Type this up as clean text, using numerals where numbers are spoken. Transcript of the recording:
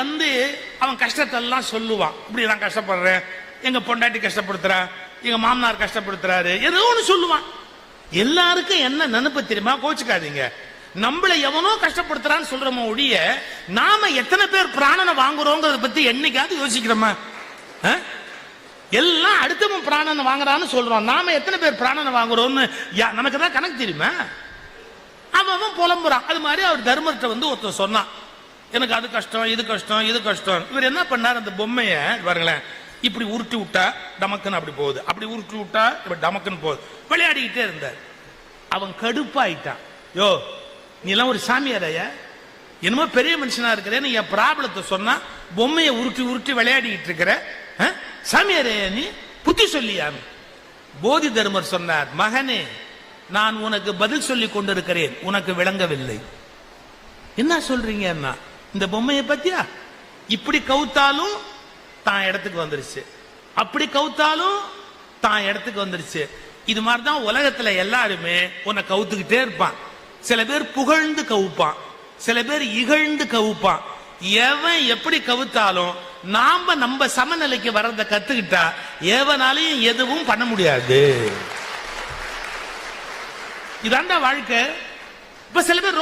வந்து அவன் கஷ்டத்தெல்லாம் சொல்லுவான். இப்படி நான் கஷ்டப்படுறேன், எங்க பொண்டாட்டி கஷ்டப்படுத்துறா, எங்க மாமனார் கஷ்டப்படுத்துறாரு, ஏதோ ஒண்ணு சொல்லுவான். எல்லாருக்கும் என்ன நினைப்பு தெரியுமா? கோச்சுக்காதீங்க. நம்மளை எவனோ கஷ்டப்படுத்துறான்னு சொல்றோமோ ஒழிய நாம எத்தனை பேர் பிராணனை வாங்குறோங்கிறத பத்தி என்னைக்காவது யோசிக்கிறோமா? எல்லாம் அடுத்தவன் பிராணனை வாங்குறான்னு சொல்றோம், நாம எத்தனை பேர் பிராணனை வாங்குறோம்னு நமக்கு தான் கணக்கு தெரியுமா? அவன் புலம்புறான். அது மாதிரி அவர் தர்மர்கிட்ட வந்து ஒருத்தர் சொன்னான், எனக்கு அது கஷ்டம், இது கஷ்டம், இது கஷ்டம். இவர் என்ன பண்ணார், அந்த பொம்மைய பாருங்களேன், இப்படி உருட்டி விட்டா டமக்குன்னு அப்படி போகுது, அப்படி உருட்டி விட்டா இப்படி டமக்குன்னு போகுது, விளையாடிக்கிட்டே இருந்தார். அவன் கடுப்பாயிட்டான். யோ, நீ எல்லாம் ஒரு சாமியாரையா, என்னமோ பெரிய மனுஷனா இருக்கிறேன்னு என் ப்ராப்ளத்தை சொன்னா பொம்மையை உருட்டி உருட்டி விளையாடிக்கிட்டு இருக்கிற சாமியாரையா, நீ புத்தி சொல்லியா? போதி தர்மர் சொன்னார், மகனே, நான் உனக்கு பதில் சொல்லி கொண்டிருக்கிறேன், உனக்கு விளங்கவில்லை. என்ன சொல்றீங்க? இந்த பொம்மையை பத்தியா? இப்படி கவுத்தாலும் தான் இடத்துக்கு வந்துருச்சு, அப்படி கவுத்தாலும் தான் இடத்துக்கு வந்துருச்சு. இது மாதிரிதான் உலகத்துல எல்லாருமே உன்னை கவுத்துக்கிட்டே இருப்பான். சில பேர் புகழ்ந்து கவுப்பான், சில பேர் இகழ்ந்து கவுப்பான். எவன் எப்படி கவுத்தாலும் நாம நம்ம சமநிலைக்கு வர்றத கத்துக்கிட்டா எவனாலையும் எதுவும் பண்ண முடியாது. இதாண்டா வாழ்க்கை. இப்ப சில பேர்